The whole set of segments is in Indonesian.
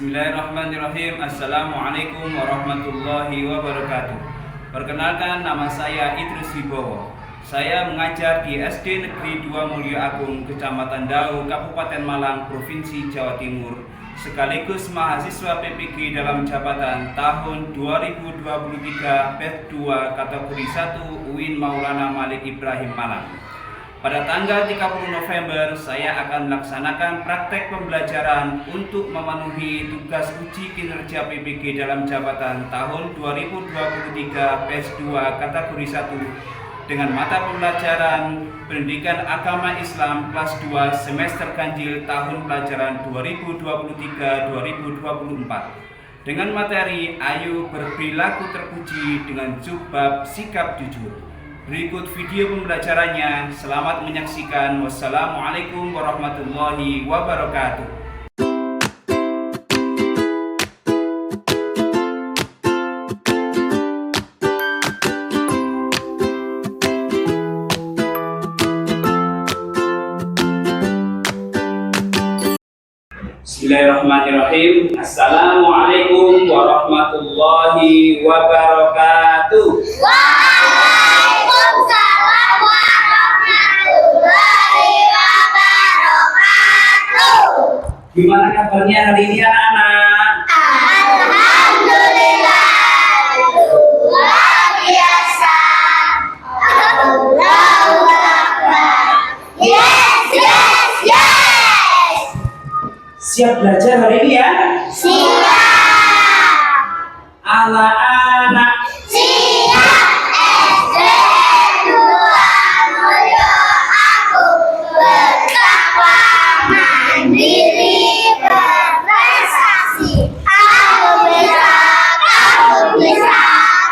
Bismillahirrahmanirrahim. Assalamualaikum warahmatullahi wabarakatuh. Perkenalkan, nama saya Idrus Wibowo. Saya mengajar di SD Negeri 2 Mulya Agung, Kecamatan Dau, Kabupaten Malang, Provinsi Jawa Timur, sekaligus mahasiswa PPG dalam jabatan tahun 2023 batch 2 kategori 1 UIN Maulana Malik Ibrahim Malang. Pada tanggal 30 November, saya akan melaksanakan praktek pembelajaran untuk memenuhi tugas uji kinerja PPG dalam jabatan tahun 2023 batch 2 kategori 1 dengan mata pembelajaran Pendidikan Agama Islam kelas 2 semester ganjil tahun pelajaran 2023-2024 dengan materi Ayo Berperilaku Terpuji dengan subbab Sikap Jujur. Berikut video pembelajarannya. Selamat menyaksikan. Wassalamualaikum warahmatullahi wabarakatuh. Bismillahirrahmanirrahim. Assalamualaikum warahmatullahi wabarakatuh. Waalaikumsalam warahmatullahi wabarakatuh. Gimana kabarnya hari ini anak-anak? Alhamdulillah, luar biasa. Allahu Akbar. Yes, yes, yes. Siap belajar hari ini ya? Siap. Anak-anak, Siap. SD 2 Mulya Agung, bertakwa, mandiri, berprestasi. Aku bisa, kamu bisa,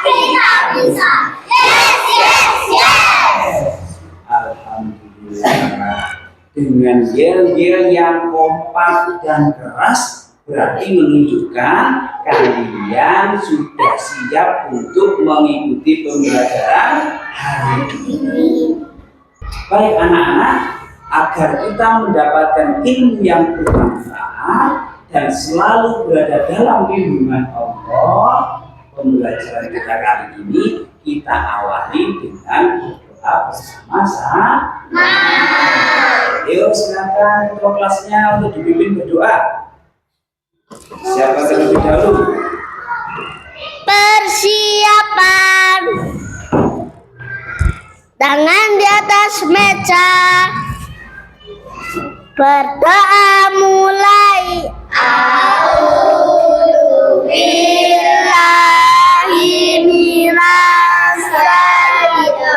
kita bisa. Yes, yes, yes. alhamdulillah. Dengan yel-yel yang kompak dan keras berarti menunjukkan kalian sudah siap untuk mengikuti pembelajaran hari ini. Baik anak-anak, agar kita mendapatkan ilmu yang bermanfaat dan selalu berada dalam lindungan Allah, pembelajaran kita kali ini kita awali dengan berdoa bersama-sama. Ayo silakan ketua kelasnya untuk dipimpin berdoa. Siapa terlebih dahulu? Persiapan. Tangan di atas meja. Berdoa mulai. A'udzu billahi minas syaitonir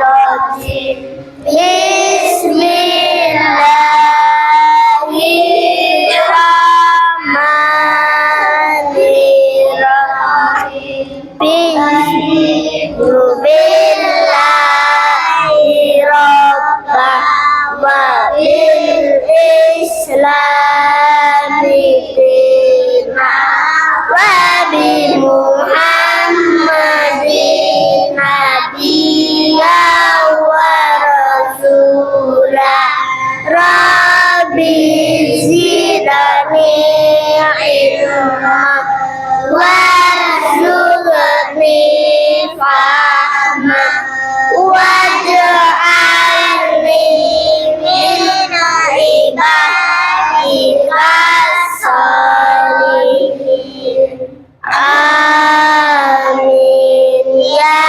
rajim. Bismillahirrahmanirrahim. Bismillahirrahmanirrahim. Wa bil islami dina wa bi Muhammadin nabiyya wa rasulah. Rabbi zidni ilma warzuqni fahma waj'alni min ibadikas sholihin. Amin ya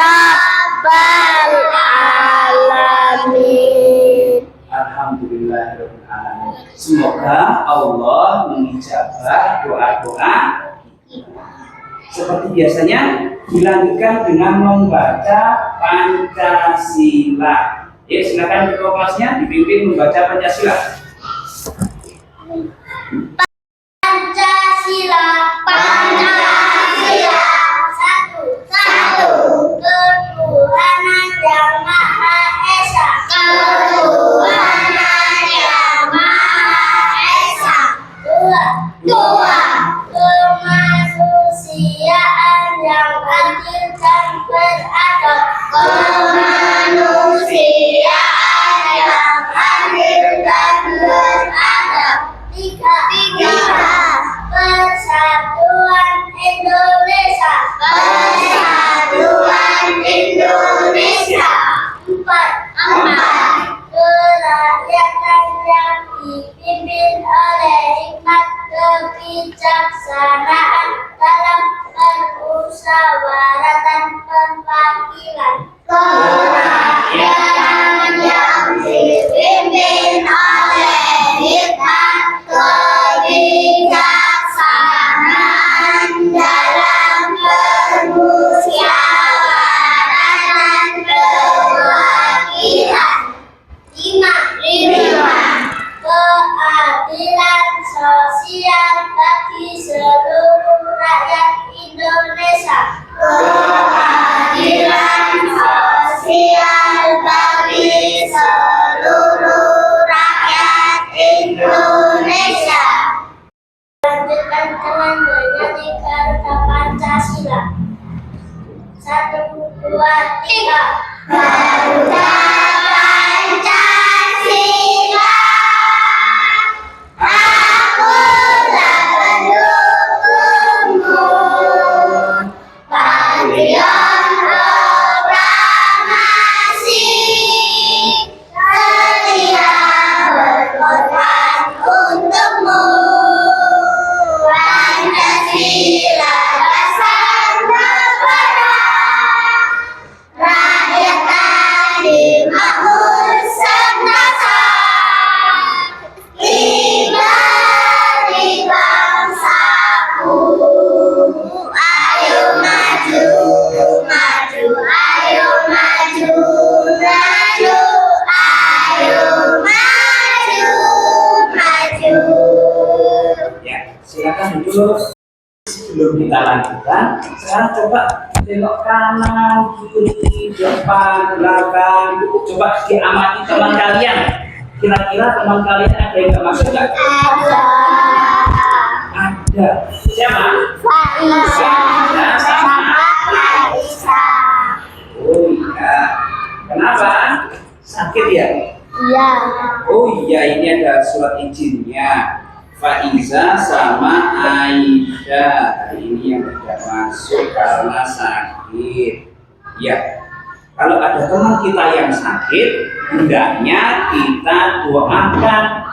rabbal alamin. Alhamdulillahirrahmanirrahim. Semoga Allah mengijabah doa-doa kita. Seperti biasanya dilanjutkan dengan membaca Pancasila. Ya, silakan ketua kelasnya dipimpin membaca Pancasila. Pancasila, Pancasila, satu, ketuhanan yang maha esa, ketuhanan yang maha esa, dua, kemanusiaan yang adil dan beradab, kemanusiaan yang adil dan beradab. dua, tiga. Garuda Pancasila, akulah pendukungmu. Patriot proklamasi, setia berkorban untukmu. Pancasila dasar negara, rakyat tadi makmur sentosa. Kiblat bangsaku, ayo maju, maju, ayo maju, maju, ayo maju, maju. Ya, silakan duduk. Sebelum kita lanjutkan, sekarang coba tengok kanan, kiri, depan, belakang. Coba diamati teman kalian. Kira-kira teman kalian ada yang nggak masuk nggak? Ada Ada. Siapa? Faiza sama Aisyah. Oh iya. Kenapa? Sakit ya? Iya. Oh iya, ini ada surat izinnya. Faiza sama Aisyah. Ini yang tidak masuk karena sakit. Ya. Kalau ada teman kita yang sakit, hendaknya kita doakan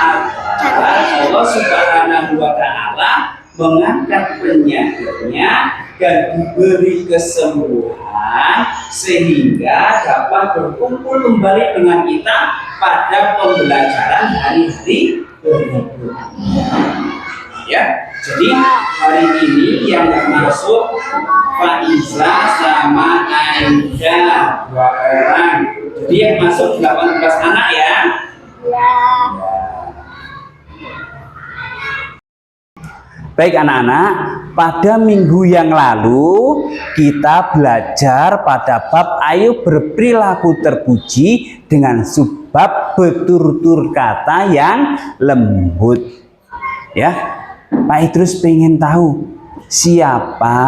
agar Allah Subhanahu wa Ta'ala mengangkat penyakitnya dan diberi kesembuhan sehingga dapat berkumpul kembali dengan kita pada pembelajaran hari-hari berikutnya. Ya, jadi hari ini yang nggak masuk Faiza sama Aisyah, 2 orang. Jadi yang masuk 18 anak ya. Ya. Baik anak-anak, pada minggu yang lalu kita belajar pada bab ayo berperilaku terpuji dengan subbab bertutur kata yang lembut. Ya, Pak Idrus pengen tahu siapa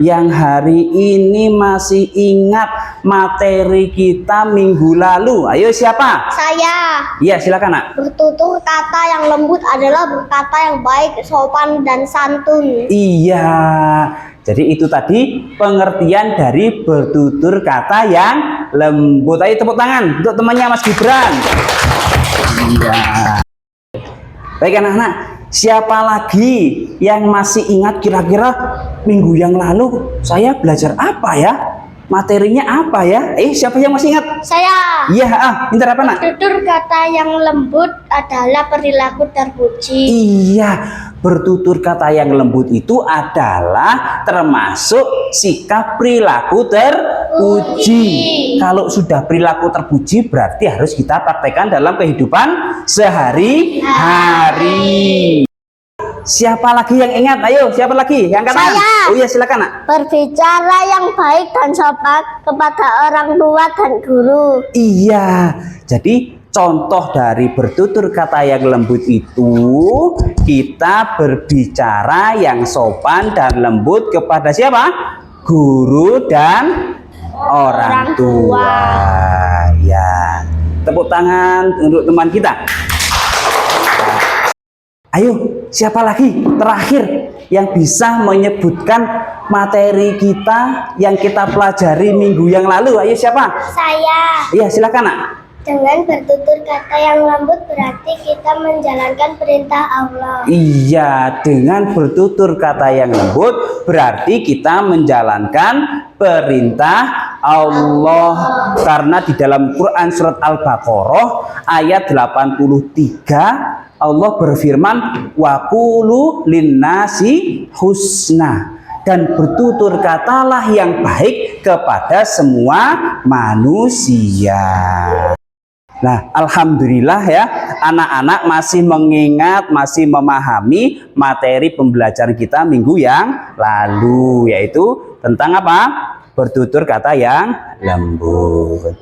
yang hari ini masih ingat materi kita minggu lalu? Ayo siapa? Saya. Iya silakan nak. Bertutur kata yang lembut adalah berkata yang baik, sopan dan santun. Iya, jadi itu tadi pengertian dari bertutur kata yang lembut. Ayo tepuk tangan untuk temannya Mas Gibran. Iya. Baik anak-anak, siapa lagi yang masih ingat kira-kira minggu yang lalu saya belajar apa ya? Materinya apa ya? Siapa yang masih ingat? Saya. Iya, pintar apa nak? Bertutur kata yang lembut adalah perilaku terpuji. Iya, bertutur kata yang lembut itu adalah termasuk sikap perilaku terpuji. Kalau sudah perilaku terpuji berarti harus kita praktekkan dalam kehidupan sehari-hari. Siapa lagi yang ingat? Ayo, siapa lagi? Yang kanan? Saya. Oh iya, silakan nak. Berbicara yang baik dan sopan kepada orang tua dan guru. Iya, jadi contoh dari bertutur kata yang lembut itu kita berbicara yang sopan dan lembut kepada siapa? Guru dan orang tua. Ya, tepuk tangan untuk teman kita. Ayo, siapa lagi terakhir yang bisa menyebutkan materi kita yang kita pelajari minggu yang lalu? Ayo siapa? Saya. Iya silakan nak. Dengan bertutur kata yang lembut berarti kita menjalankan perintah Allah. Iya, dengan bertutur kata yang lembut berarti kita menjalankan perintah Allah. Karena di dalam Quran surat Al-Baqarah ayat 83 Allah berfirman wa qulu linnasi husna, dan bertutur katalah yang baik kepada semua manusia. Nah, alhamdulillah ya, anak-anak masih mengingat, masih memahami materi pembelajaran kita minggu yang lalu, yaitu tentang apa? Bertutur kata yang lembut.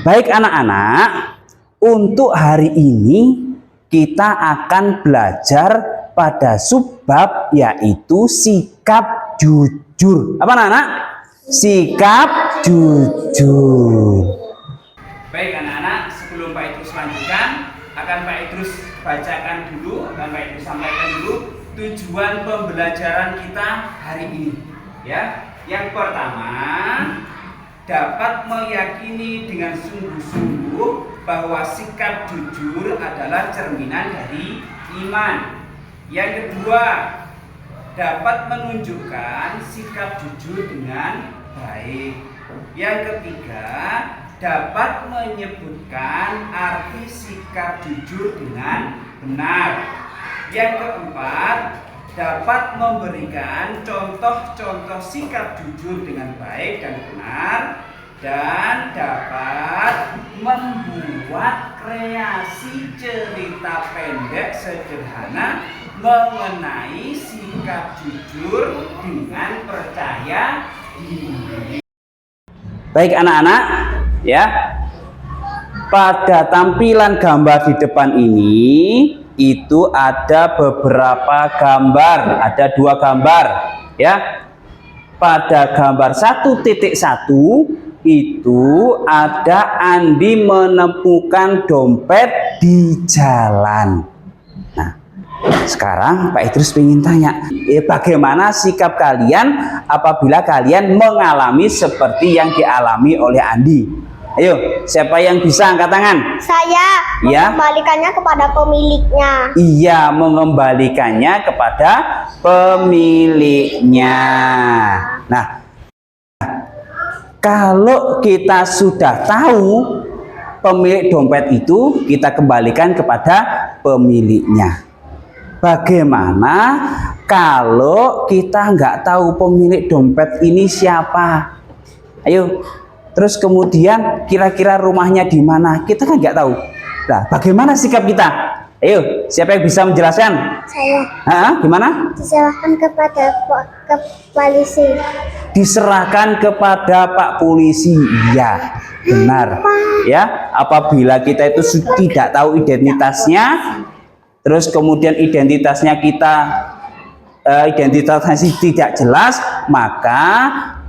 Baik anak-anak, untuk hari ini kita akan belajar pada subbab yaitu sikap jujur. Apa anak-anak? Sikap jujur. Baik anak-anak, sebelum Pak Idrus lanjutkan, akan Pak Idrus bacakan dulu, akan Pak Idrus sampaikan dulu tujuan pembelajaran kita hari ini. Ya, yang pertama, dapat meyakini dengan sungguh-sungguh bahwa sikap jujur adalah cerminan dari iman. Yang kedua, dapat menunjukkan sikap jujur dengan baik. Yang ketiga, dapat menyebutkan arti sikap jujur dengan benar. Yang keempat, dapat memberikan contoh-contoh sikap jujur dengan baik dan benar, dan dapat membuat kreasi cerita pendek sederhana mengenai sikap jujur dengan percaya diri. Baik anak-anak, ya. Pada tampilan gambar di depan ini itu ada beberapa gambar, ada 2 gambar, ya. Pada gambar 1.1 itu ada Andi menemukan dompet di jalan. Nah, sekarang Pak Idrus ingin tanya, bagaimana sikap kalian apabila kalian mengalami seperti yang dialami oleh Andi? Ayo, siapa yang bisa angkat tangan? Saya Ya. mengembalikannya kepada pemiliknya. Iya, mengembalikannya kepada pemiliknya. Nah, kalau kita sudah tahu pemilik dompet itu, kita kembalikan kepada pemiliknya. Bagaimana kalau kita nggak tahu pemilik dompet ini siapa? Ayo, terus kemudian kira-kira rumahnya di mana? Kita kan nggak tahu. Nah, bagaimana sikap kita? Ayo, siapa yang bisa menjelaskan? Saya Gimana? diserahkan kepada ke polisi. Diserahkan kepada Pak Polisi. Iya, benar. Ya, apabila kita itu tidak tahu identitasnya, terus kemudian identitasnya tidak jelas, maka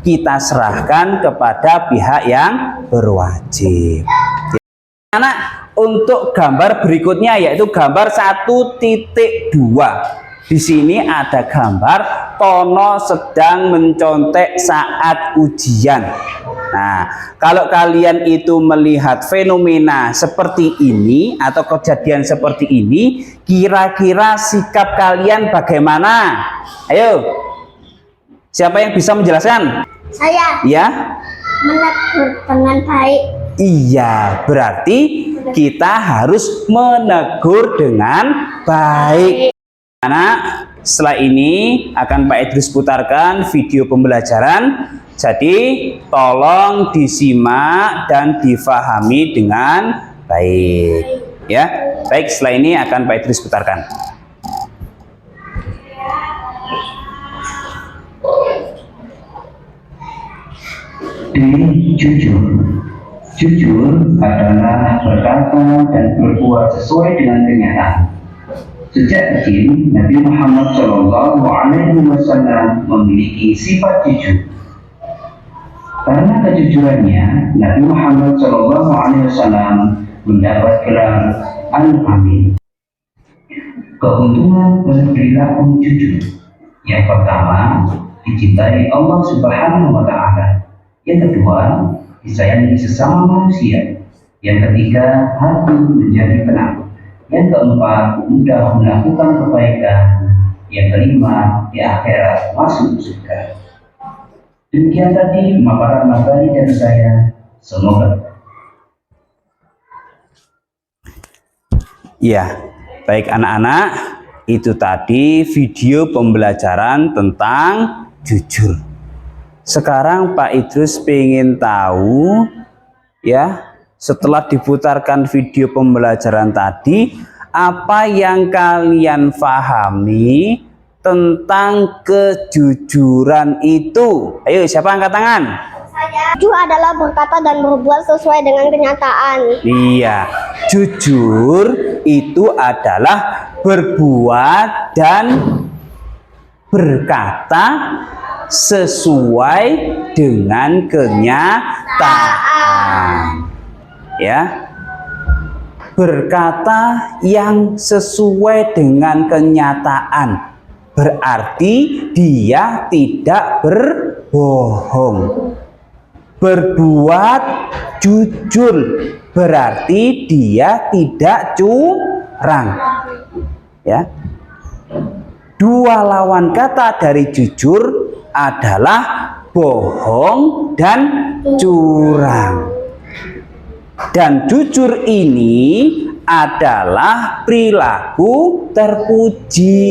kita serahkan kepada pihak yang berwajib. Anak, untuk gambar berikutnya yaitu gambar 1.2. Di sini ada gambar Tono sedang mencontek saat ujian. Nah, kalau kalian itu melihat fenomena seperti ini atau kejadian seperti ini, kira-kira sikap kalian bagaimana? Ayo, siapa yang bisa menjelaskan? Saya Ya, menegur dengan baik. iya, berarti kita harus menegur dengan baik. Anak, setelah ini akan Pak Idrus putarkan video pembelajaran. Jadi tolong disimak dan difahami dengan baik. Ya, baik. Setelah ini akan Pak Idrus putarkan. Jujur. Jujur adalah berkata dan berbuat sesuai dengan kenyataan. Sejak kecil, Nabi Muhammad SAW memiliki sifat jujur. Karena kejujurannya, Nabi Muhammad SAW mendapat gelar Al-Amin. Keuntungan berperilaku jujur. Yang pertama, dicintai Allah Subhanahu wa Ta'ala. Yang kedua, disayangi sesama manusia. Yang ketiga, hati menjadi tenang. Yang keempat, mudah melakukan kebaikan. Yang kelima, di akhirat masuk surga. Demikian tadi pemaparan materi dari saya. Semoga. Ya, baik anak-anak, itu tadi video pembelajaran tentang jujur. Sekarang Pak Idrus pengen tahu, ya, setelah diputarkan video pembelajaran tadi, apa yang kalian pahami tentang kejujuran itu? Ayo, siapa angkat tangan? Jujur adalah berkata dan berbuat sesuai dengan kenyataan. Iya, jujur itu adalah berbuat dan berkata sesuai dengan kenyataan. Ya. Berkata yang sesuai dengan kenyataan berarti dia tidak berbohong. Berbuat jujur berarti dia tidak curang. Ya. Dua lawan kata dari jujur adalah bohong dan curang. Dan jujur ini adalah perilaku terpuji.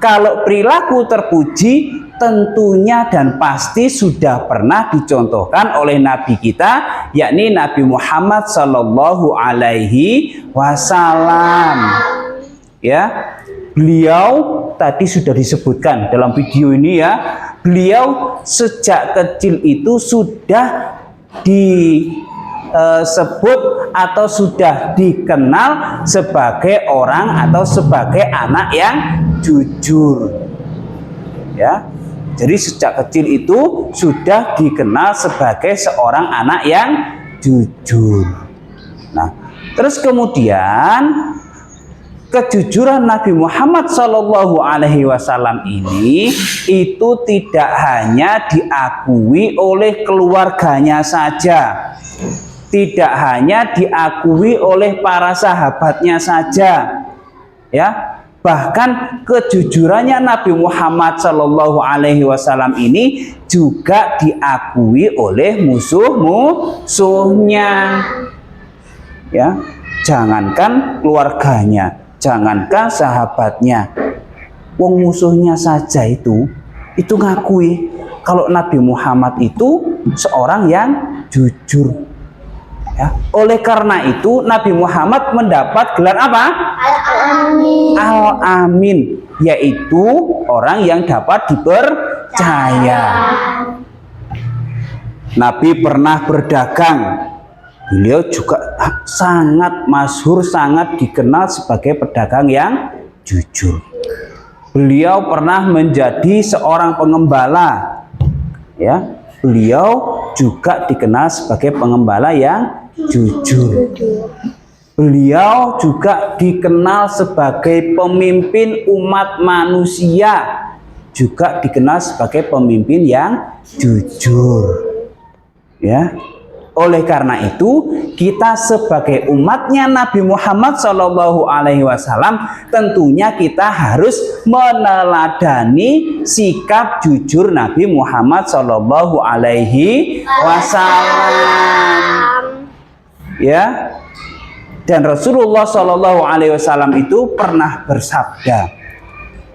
Kalau perilaku terpuji tentunya dan pasti sudah pernah dicontohkan oleh Nabi kita, yakni Nabi Muhammad Sallallahu Alaihi Wasallam. Ya, beliau tadi sudah disebutkan dalam video ini ya, beliau sejak kecil itu sudah disebut atau sudah dikenal sebagai orang atau sebagai anak yang jujur. Ya, jadi sejak kecil itu sudah dikenal sebagai seorang anak yang jujur. Nah, terus kemudian kejujuran Nabi Muhammad Shallallahu Alaihi Wasallam ini itu tidak hanya diakui oleh keluarganya saja, tidak hanya diakui oleh para sahabatnya saja, ya. Bahkan kejujurannya Nabi Muhammad Shallallahu Alaihi Wasallam ini juga diakui oleh musuh-musuhnya, ya. Jangankan keluarganya, jangankan sahabatnya, wong musuhnya saja itu ngakui kalau Nabi Muhammad itu seorang yang jujur. Ya. Oleh karena itu Nabi Muhammad mendapat gelar apa? Al-Amin. Al-Amin, yaitu orang yang dapat dipercaya. Nabi pernah berdagang. Beliau juga sangat masyhur, sangat dikenal sebagai pedagang yang jujur. Beliau pernah menjadi seorang pengembala. Ya, beliau juga dikenal sebagai pengembala yang jujur. Beliau juga dikenal sebagai pemimpin umat manusia, juga dikenal sebagai pemimpin yang jujur. Ya. Oleh karena itu, kita sebagai umatnya Nabi Muhammad Shallallahu Alaihi Wasallam tentunya kita harus meneladani sikap jujur Nabi Muhammad Shallallahu Alaihi Wasallam. Ya, dan Rasulullah Shallallahu Alaihi Wasallam itu pernah bersabda,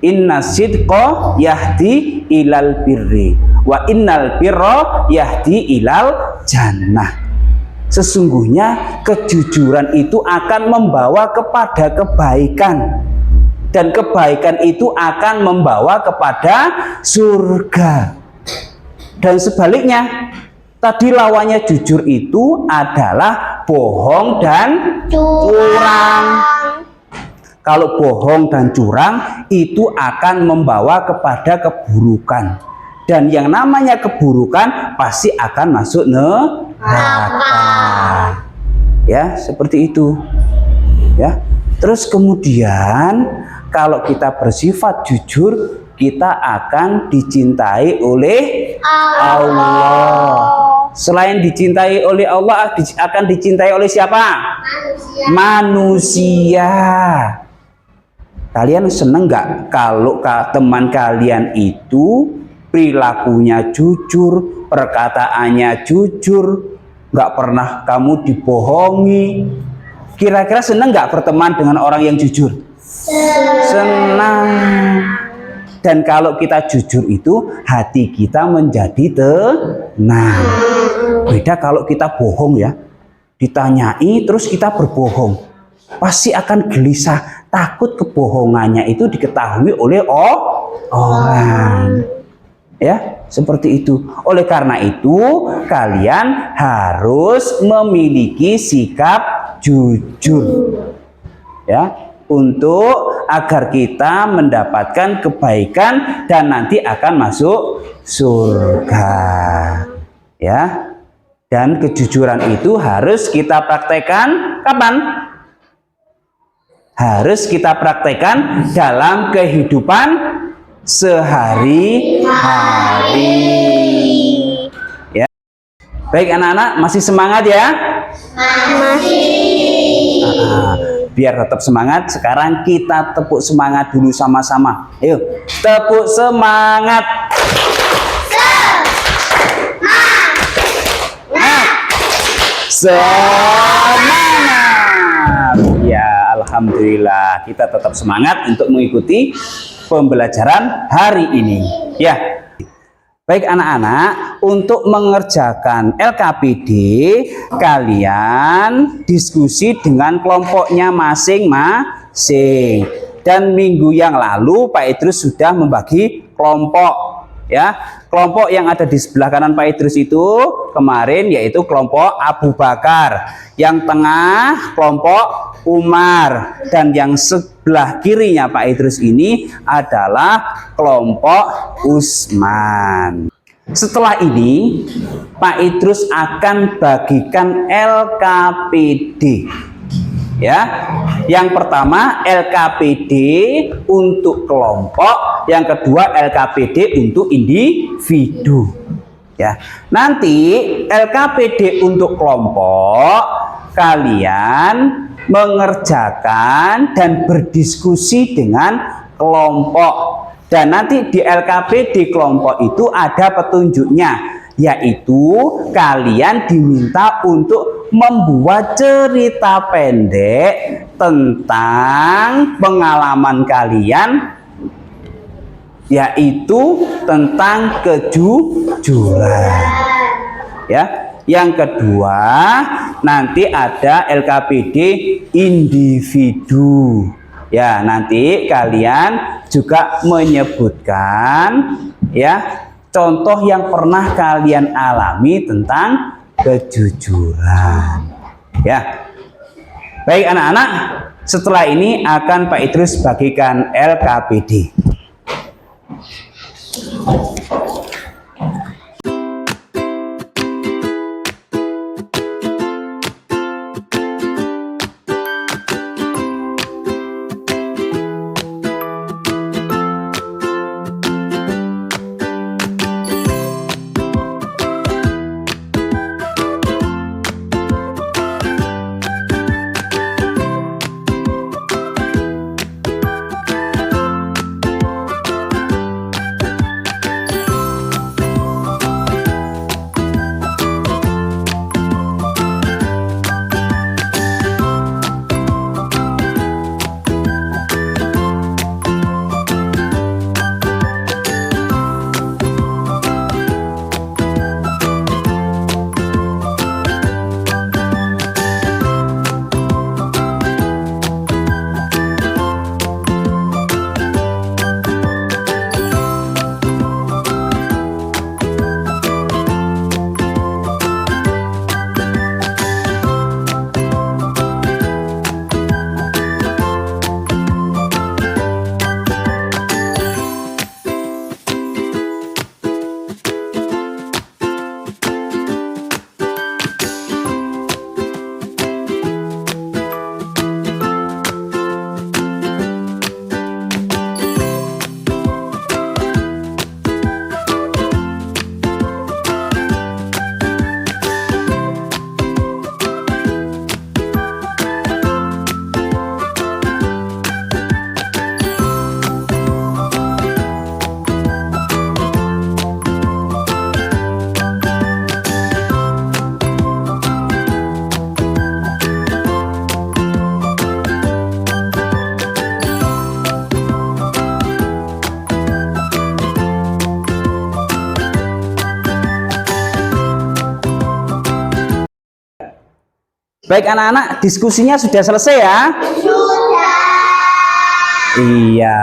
Inna sidqa yahdi ilal birri wa innal birra yahdi ilal jannah. Sesungguhnya kejujuran itu akan membawa kepada kebaikan, dan kebaikan itu akan membawa kepada surga. Dan sebaliknya, tadi lawannya jujur itu adalah bohong dan curang. Kalau bohong dan curang itu akan membawa kepada keburukan. Dan yang namanya keburukan pasti akan masuk neraka. Ya, seperti itu. Ya. Terus kemudian kalau kita bersifat jujur, kita akan dicintai oleh Allah. Selain dicintai oleh Allah, akan dicintai oleh siapa? Manusia. Kalian seneng nggak kalau teman kalian itu perilakunya jujur, perkataannya jujur, nggak pernah kamu dibohongi? Kira-kira seneng nggak berteman dengan orang yang jujur? Senang. Dan kalau kita jujur itu hati kita menjadi tenang. Beda kalau kita bohong ya. Ditanyai terus kita berbohong. Pasti akan gelisah, takut kebohongannya itu diketahui oleh orang. Ya, seperti itu. Oleh karena itu, kalian harus memiliki sikap jujur. Ya, untuk agar kita mendapatkan kebaikan dan nanti akan masuk surga. Ya. Dan kejujuran itu harus kita praktekkan kapan? Harus kita praktekkan dalam kehidupan sehari-hari. Ya. Baik anak-anak, masih semangat ya? Masih. Biar tetap semangat, sekarang kita tepuk semangat dulu sama-sama. Ayo, tepuk semangat. Semangat. Ya, alhamdulillah kita tetap semangat untuk mengikuti pembelajaran hari ini. Ya. Baik anak-anak, untuk mengerjakan LKPD kalian diskusi dengan kelompoknya masing-masing. Dan minggu yang lalu Pak Idrus sudah membagi kelompok. Ya, kelompok yang ada di sebelah kanan Pak Idrus itu kemarin yaitu kelompok Abu Bakar, yang tengah kelompok Umar, dan yang sebelah kirinya Pak Idrus ini adalah kelompok Usman. Setelah ini Pak Idrus akan bagikan LKPD. Ya, yang pertama LKPD untuk kelompok, yang kedua LKPD untuk individu. Ya, nanti LKPD untuk kelompok kalian mengerjakan dan berdiskusi dengan kelompok, dan nanti di LKPD kelompok itu ada petunjuknya, yaitu kalian diminta untuk membuat cerita pendek tentang pengalaman kalian, yaitu tentang kejujuran. Ya. Yang kedua, nanti ada LKPD individu. Ya, nanti kalian juga menyebutkan ya contoh yang pernah kalian alami tentang kejujuran. Ya. Baik anak-anak, setelah ini akan Pak Idrus bagikan LKPD. Baik anak-anak, diskusinya sudah selesai ya? Sudah. Iya,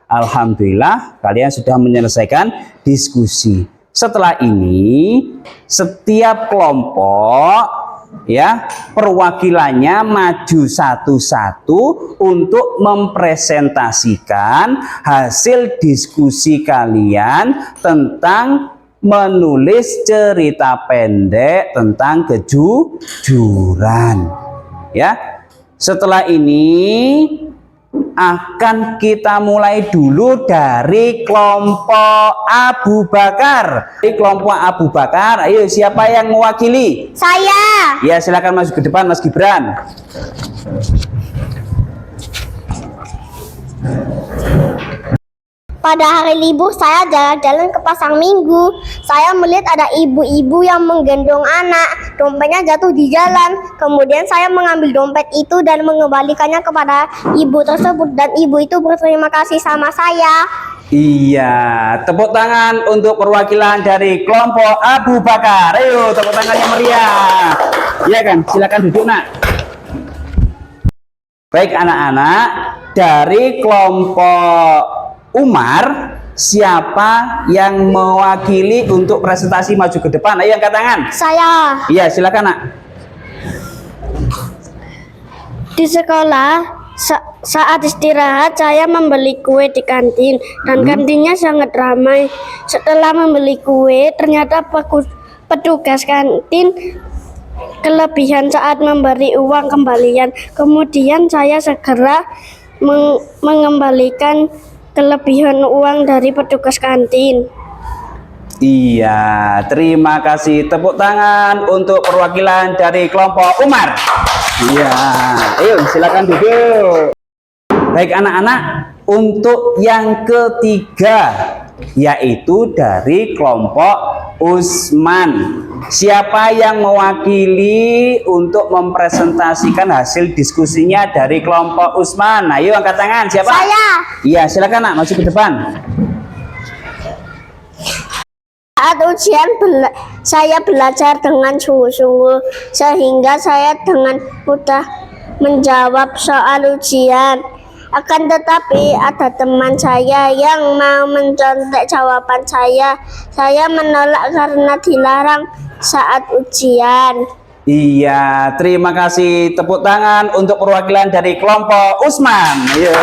alhamdulillah kalian sudah menyelesaikan diskusi. Setelah ini, setiap kelompok ya, perwakilannya maju satu-satu untuk mempresentasikan hasil diskusi kalian tentang menulis cerita pendek tentang kejujuran. Ya, setelah ini akan kita mulai dulu dari kelompok Abu Bakar. Di kelompok Abu Bakar, ayo siapa yang mewakili? Saya. Ya, silakan maju ke depan Mas Gibran. Pada hari libur saya jalan-jalan ke pasar minggu. Saya melihat ada ibu-ibu yang menggendong anak. Dompetnya jatuh di jalan. Kemudian saya mengambil dompet itu dan mengembalikannya kepada ibu tersebut. Dan ibu itu berterima kasih sama saya. Iya, tepuk tangan untuk perwakilan dari kelompok Abu Bakar. Ayo, tepuk tangannya meriah. Iya kan, silakan duduk nak. Baik anak-anak, dari kelompok Umar, siapa yang mewakili untuk presentasi maju ke depan? Ayo angkat tangan. Saya. Iya, silakan nak. Di sekolah, saat istirahat saya membeli kue di kantin dan kantinnya sangat ramai. Setelah membeli kue, ternyata petugas kantin kelebihan saat memberi uang kembalian. Kemudian saya segera mengembalikan kelebihan uang dari petugas kantin. Iya, terima kasih. Tepuk tangan untuk perwakilan dari kelompok Umar. Iya, ayo silakan duduk. Baik anak-anak, untuk yang ketiga yaitu dari kelompok Usman. Siapa yang mewakili untuk mempresentasikan hasil diskusinya dari kelompok Usman? Ayo angkat tangan. Siapa? Saya. Iya, silakan nak, maju ke depan. Saat ujian saya belajar dengan sungguh-sungguh sehingga saya dengan mudah menjawab soal ujian. Akan tetapi ada teman saya yang mau mencontek jawaban saya. Saya menolak karena dilarang saat ujian. Iya, terima kasih. Tepuk tangan untuk perwakilan dari kelompok Usman. Yo.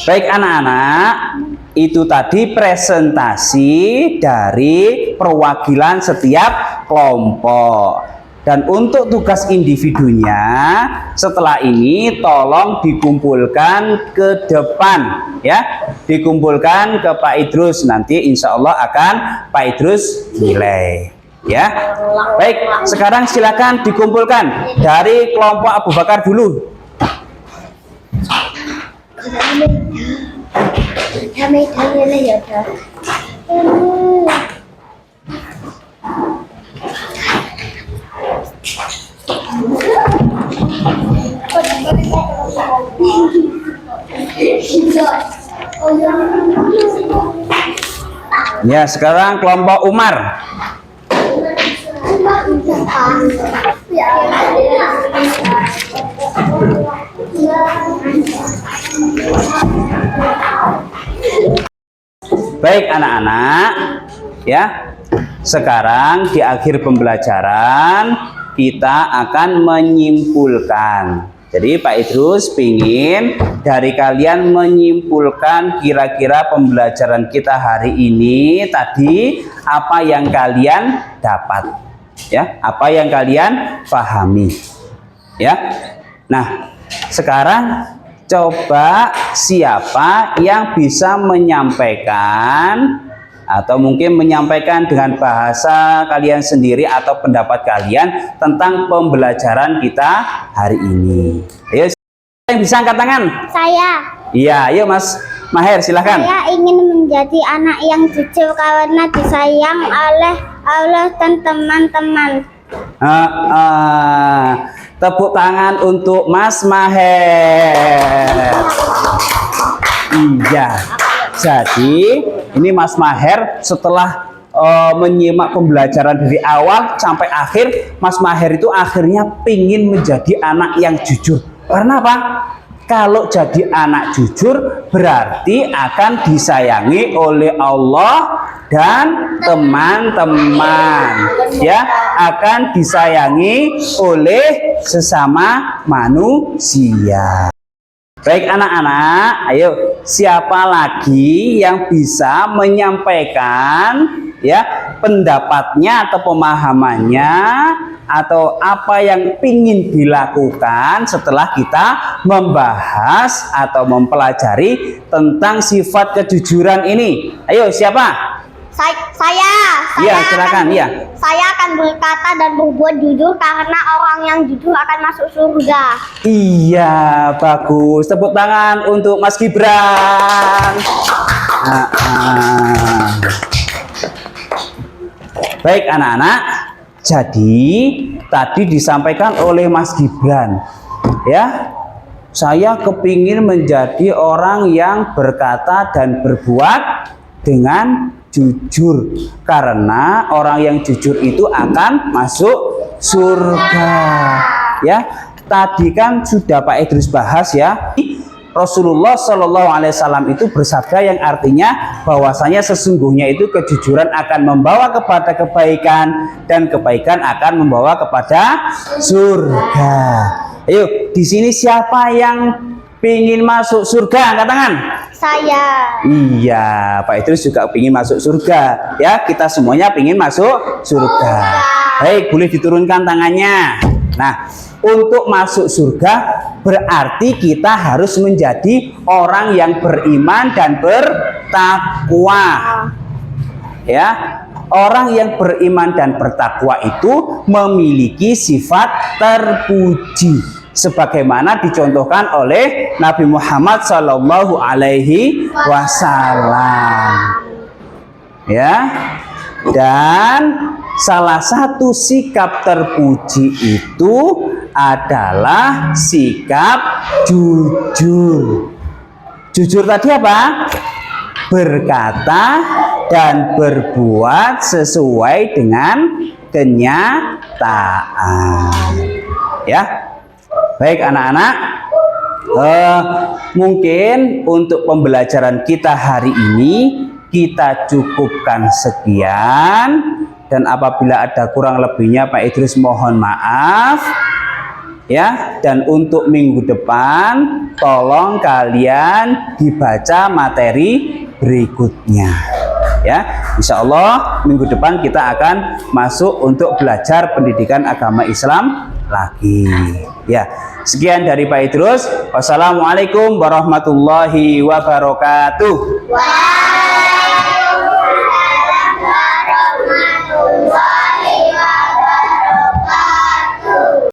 Baik anak-anak, itu tadi presentasi dari perwakilan setiap kelompok. Dan untuk tugas individunya, setelah ini tolong dikumpulkan ke depan, ya, dikumpulkan ke Pak Idrus. Nanti insya Allah akan Pak Idrus nilai, ya. Baik, sekarang silakan dikumpulkan dari kelompok Abu Bakar dulu. Ya, sekarang kelompok Umar. Baik anak-anak, ya. Sekarang di akhir pembelajaran kita akan menyimpulkan. Jadi Pak Idrus pingin dari kalian menyimpulkan kira-kira pembelajaran kita hari ini tadi apa yang kalian dapat, ya, apa yang kalian pahami, ya. Nah, sekarang coba siapa yang bisa menyampaikan atau mungkin menyampaikan dengan bahasa kalian sendiri atau pendapat kalian tentang pembelajaran kita hari ini. Ayo, yang bisa angkat tangan? Saya. Iya, ayo Mas Maher, silahkan. Saya ingin menjadi anak yang jujur karena disayang oleh Allah dan teman-teman. Tepuk tangan untuk Mas Maher. Iya. Jadi ini Mas Maher setelah menyimak pembelajaran dari awal sampai akhir, Mas Maher itu akhirnya pingin menjadi anak yang jujur. Karena apa? kalau jadi anak jujur berarti akan disayangi oleh Allah dan teman-teman, ya, akan disayangi oleh sesama manusia. Baik anak-anak, ayo siapa lagi yang bisa menyampaikan ya pendapatnya atau pemahamannya atau apa yang ingin dilakukan setelah kita membahas atau mempelajari tentang sifat kejujuran ini? Ayo siapa? Saya Iya, silakan. Iya. Saya akan berkata dan berbuat jujur karena orang yang jujur akan masuk surga. Iya, bagus. Tepuk tangan untuk Mas Gibran. Baik anak-anak, jadi tadi disampaikan oleh Mas Gibran, ya, saya kepingin menjadi orang yang berkata dan berbuat dengan jujur, karena orang yang jujur itu akan masuk surga. Ya, tadi kan sudah Pak Idrus bahas ya, Rasulullah Shallallahu Alaihi Wasallam itu bersabda yang artinya bahwasanya sesungguhnya itu kejujuran akan membawa kepada kebaikan dan kebaikan akan membawa kepada surga. Ayo, di sini siapa yang pingin masuk surga? Angkat tangan. Saya. Iya, Pak Idrus juga pingin masuk surga. Ya, kita semuanya pingin masuk surga. Baik, boleh diturunkan tangannya. Nah, untuk masuk surga berarti kita harus menjadi orang yang beriman dan bertakwa. Ya, orang yang beriman dan bertakwa itu memiliki sifat terpuji, sebagaimana dicontohkan oleh Nabi Muhammad Sallallahu Alaihi Wasallam. Ya, dan salah satu sikap terpuji itu adalah sikap jujur. Jujur tadi apa? Berkata dan berbuat sesuai dengan kenyataan. Ya, baik anak-anak, mungkin untuk pembelajaran kita hari ini kita cukupkan sekian, dan apabila ada kurang lebihnya Pak Idrus mohon maaf ya. Dan untuk minggu depan tolong kalian dibaca materi berikutnya ya. Insya Allah minggu depan kita akan masuk untuk belajar pendidikan agama Islam lagi ya. Sekian dari Pak Idrus. Wassalamualaikum warahmatullahi wabarakatuh.